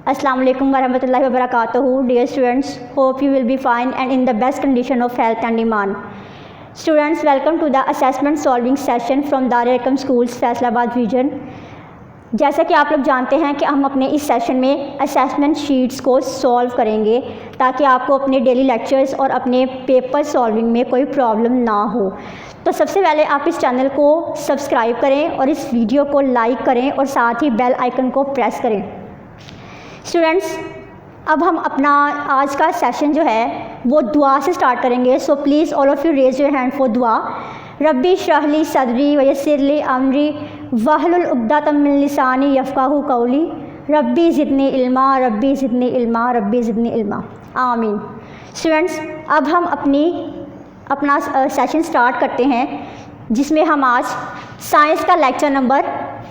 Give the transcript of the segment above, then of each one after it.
Assalamu alaikum warahmatullahi wabarakatuh. Dear students, hope you will be fine and in the best condition of health and iman. Students, welcome to the assessment solving session from Dar e Arqam Schools, Faisalabad region. जैसा कि आप लोग जानते हैं कि हम अपने इस सेशन में असेसमेंट शीट्स को सॉल्व करेंगे ताकि आपको अपने डेली लेक्चर्स और अपने पेपर सॉल्विंग में कोई प्रॉब्लम ना हो। तो सबसे पहले आप इस चैनल को सब्सक्राइब करें और इस वीडियो को लाइक करें और साथ ही बेल आइकन को प्रेस करें। स्टूडेंट्स, अब हम अपना आज का सेशन जो है वो दुआ से स्टार्ट करेंगे। So please all of you raise your hand for दुआ। रब्बी इश्रह ली सदरी वयस्सिर ली अमरी वहलुल उक़दतम मिन लिसानी यफ़क़हू क़ौली रब्बी ज़िदनी इल्मा रब्बी ज़िदनी इल्मा रब्बी ज़िदनी इल्मा आमीन। स्टूडेंट्स, अब हम अपना सेशन स्टार्ट करते हैं जिसमें हम आज साइंस का लेक्चर नंबर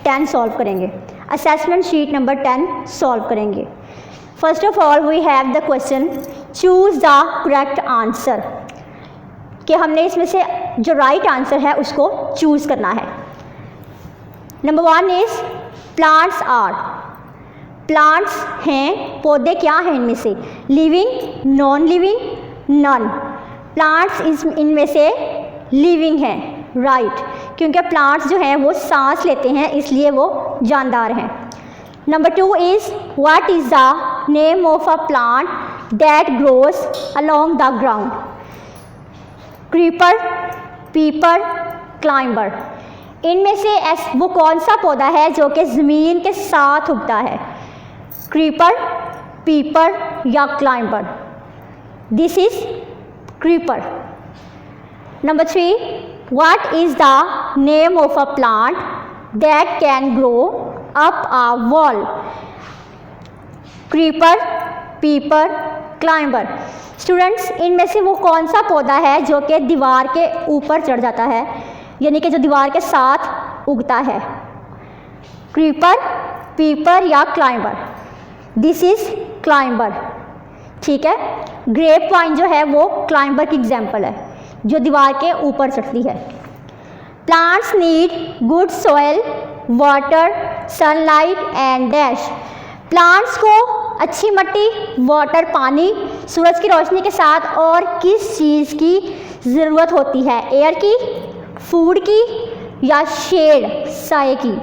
10 सॉल्व करेंगे। असेसमेंट शीट नंबर 10 सॉल्व करेंगे। First of all we have the question choose the correct answer, कि हमने इसमें से जो राइट आंसर है उसको चूज़ करना है। Number 1 is plants are, plants हैं, पौधे क्या हैं इनमें से, living, non living, none. Plants इनमें से लिविंग हैं, राइट, क्योंकि प्लांट्स जो हैं वो सांस लेते हैं इसलिए वो जानदार हैं। Number 2 is what is the name of a plant that grows along the ground, creeper, peeper, climber. इनमें से वो कौन सा पौधा है जो कि ज़मीन के साथ उगता है, क्रीपर, पीपर या climber. This is creeper. Number 3, what is the name of a plant that can grow up a wall, creeper, peeper, climber. Students, इनमें से वो कौन सा पौधा है जो कि दीवार के ऊपर चढ़ जाता है, यानी कि जो दीवार के साथ उगता है, क्रीपर, पीपर या क्लाइंबर। दिस इज़ क्लाइंबर, ठीक है। ग्रेप वाइन जो है वो क्लाइंबर की एग्जाम्पल है जो दीवार के ऊपर चढ़ती है। Plants need good soil, water, sunlight and dash. Plants को अच्छी मिट्टी, वाटर, पानी, सूरज की रोशनी के साथ और किस चीज़ की ज़रूरत होती है, एयर की, फूड की या शेड, साए की।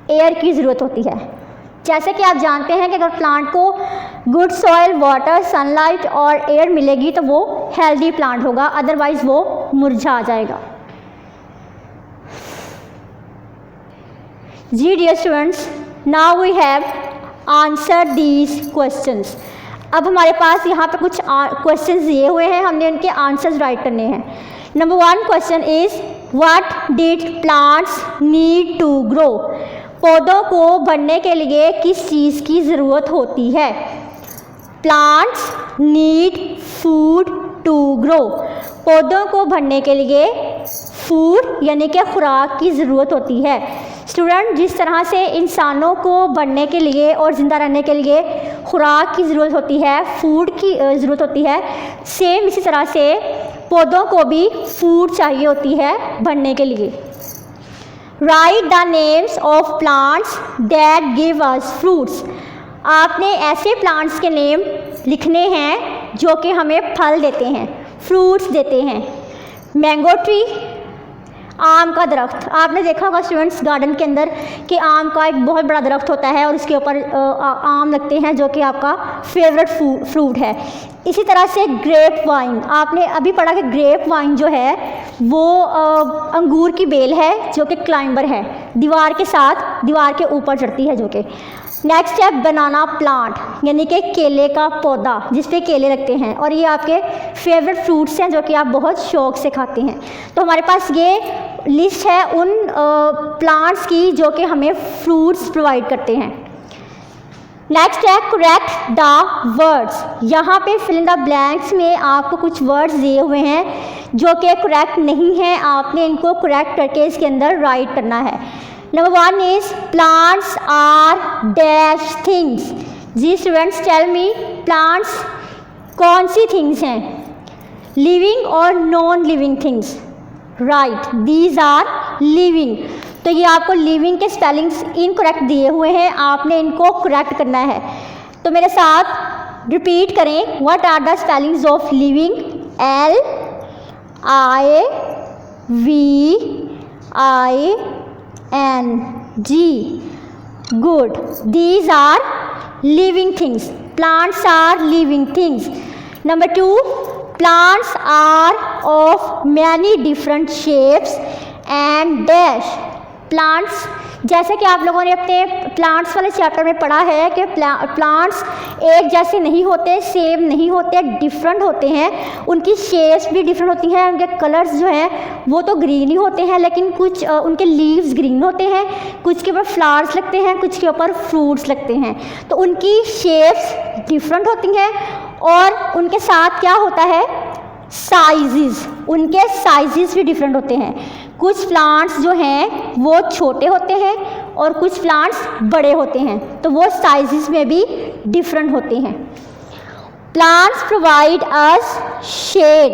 एयर की ज़रूरत होती है। जैसे कि आप जानते हैं कि अगर प्लांट को गुड सॉइल, वाटर, सनलाइट और एयर मिलेगी तो वो हेल्दी प्लांट होगा, अदरवाइज़ वो मुरझा जाएगा। जी dear students, now we have answer these questions. अब हमारे पास यहाँ पे कुछ क्वेश्चंस दिए हुए हैं, हमने उनके आंसर्स राइट करने हैं। Number 1 question is what did plants need to grow, पौधों को बढ़ने के लिए किस चीज़ की ज़रूरत होती है। Plants need food to grow, पौधों को बढ़ने के लिए फूड यानी कि खुराक की ज़रूरत होती है। स्टूडेंट, जिस तरह से इंसानों को बढ़ने के लिए और ज़िंदा रहने के लिए खुराक की ज़रूरत होती है, फूड की ज़रूरत होती है, सेम इसी तरह से पौधों को भी फूड चाहिए होती है बढ़ने के लिए। Right the names of plants that give us fruits, आपने ऐसे प्लांट्स के नेम लिखने हैं जो कि हमें फल देते हैं, फ्रूट्स देते हैं। मैंगो ट्री, आम का दरख्त। आपने देखा होगा स्टूडेंट्स गार्डन के अंदर कि आम का एक बहुत बड़ा दरख्त होता है और उसके ऊपर आम लगते हैं जो कि आपका फेवरेट फ्रूट है। इसी तरह से ग्रेप वाइन, आपने अभी पढ़ा कि ग्रेप वाइन जो है वो अंगूर की बेल है जो कि क्लाइंबर है, दीवार के साथ दीवार के ऊपर चढ़ती है जो कि। नेक्स्ट है बनाना प्लांट, यानी कि केले का पौधा जिस पे केले लगते हैं, और ये आपके फेवरेट फ्रूट्स हैं जो कि आप बहुत शौक से खाते हैं। तो हमारे पास ये लिस्ट है उन प्लांट्स की जो कि हमें फ्रूट्स प्रोवाइड करते हैं। नेक्स्ट है करेक्ट द वर्ड्स, यहाँ पे फिल इन द ब्लैंक्स में आपको कुछ वर्ड्स दिए हुए हैं जो कि करेक्ट नहीं हैं, आपने इनको करेक्ट करके इसके अंदर राइट करना है। Number 1 is plants are dash things. जी स्टूडेंट्स, टेल मी, प्लांट्स कौन सी थिंग्स हैं, लिविंग और non living things. Right, these are living. तो ये आपको लिविंग के स्पेलिंग्स इनकरेक्ट दिए हुए हैं, आपने इनको करेक्ट करना है। तो मेरे साथ रिपीट करें, what are the spellings of living? LIVING. Good. These are living things. Plants are living things. Number 2, plants are of many different shapes and dash. Plants, जैसे कि आप लोगों ने अपने प्लांट्स वाले चैप्टर में पढ़ा है कि प्लांट्स एक जैसे नहीं होते, सेम नहीं होते, डिफरेंट होते हैं, उनकी शेप्स भी डिफरेंट होती हैं, उनके कलर्स जो हैं वो तो ग्रीन ही होते हैं, लेकिन कुछ उनके लीव्स ग्रीन होते हैं, कुछ के ऊपर फ्लावर्स लगते हैं, कुछ के ऊपर फ्रूट्स लगते हैं, तो उनकी शेप्स डिफरेंट होती हैं। और उनके साथ क्या होता है? साइजेस, उनके साइजेस भी डिफरेंट होते हैं। कुछ प्लांट्स जो हैं वो छोटे होते हैं और कुछ प्लांट्स बड़े होते हैं, तो वो साइजेस में भी डिफरेंट होते हैं। Plants provide us shade.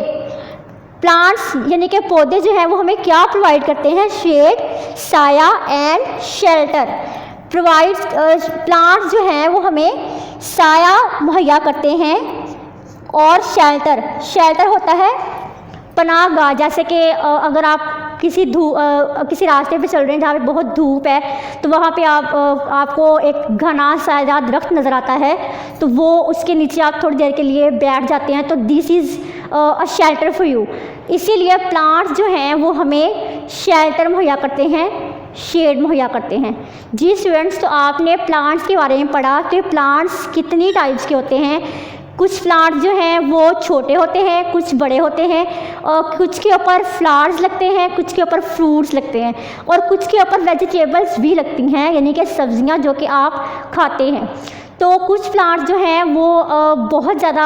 Plants यानी कि पौधे जो हैं वो हमें क्या प्रोवाइड करते हैं? शेड, साया एंड शेल्टर। प्रोवाइड प्लांट्स जो हैं वो हमें साया मुहैया करते हैं और शेल्टर होता है पनाहगाह। जैसे कि अगर आप किसी रास्ते पे चल रहे हैं जहाँ पे बहुत धूप है, तो वहाँ पे आपको एक घना साया दरख्त नज़र आता है, तो वो उसके नीचे आप थोड़ी देर के लिए बैठ जाते हैं, तो this is a shelter for you. इसीलिए प्लांट्स जो हैं वो हमें शेल्टर मुहैया करते हैं, शेड मुहैया करते हैं। जी स्टूडेंट्स, तो आपने प्लांट्स के बारे में पढ़ा कि प्लांट्स कितनी टाइप्स के होते हैं। कुछ प्लांट्स जो हैं वो छोटे होते हैं, कुछ बड़े होते हैं, और कुछ के ऊपर फ्लावर्स लगते हैं, कुछ के ऊपर फ्रूट्स लगते हैं, और कुछ के ऊपर वेजिटेबल्स भी लगती हैं, यानी कि सब्जियां जो कि आप खाते हैं। तो कुछ प्लांट्स जो हैं वो बहुत ज़्यादा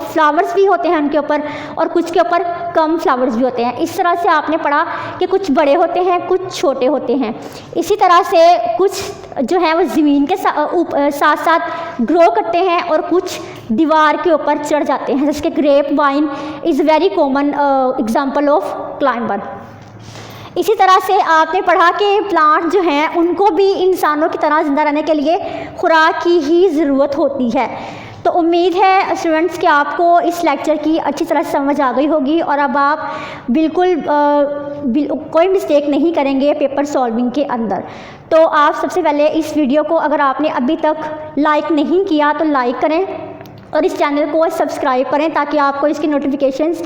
फ्लावर्स भी होते हैं उनके ऊपर, और कुछ के ऊपर कम फ्लावर्स भी होते हैं। इस तरह से आपने पढ़ा कि कुछ बड़े होते हैं, कुछ छोटे होते हैं। इसी तरह से कुछ जो है वो ज़मीन के साथ साथ ग्रो करते हैं और कुछ दीवार के ऊपर चढ़ जाते हैं, जैसे कि grape vine is very common example of climber. इसी तरह से आपने पढ़ा कि प्लांट जो हैं उनको भी इंसानों की तरह ज़िंदा रहने के लिए खुराक की ही ज़रूरत होती है। तो उम्मीद है स्टूडेंट्स कि आपको इस लेक्चर की अच्छी तरह समझ आ गई होगी, और अब आप बिल्कुल कोई मिस्टेक नहीं करेंगे पेपर सॉल्विंग के अंदर। तो आप सबसे पहले इस वीडियो को अगर आपने अभी तक लाइक नहीं किया तो लाइक करें, और इस चैनल को सब्सक्राइब करें ताकि आपको इसकी नोटिफिकेशंस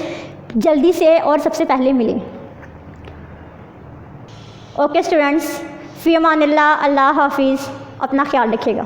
जल्दी से और सबसे पहले मिलें। ओके स्टूडेंट्स, फ़ी अमानिल्लाह, अल्लाह हाफिज़, अपना ख्याल रखिएगा।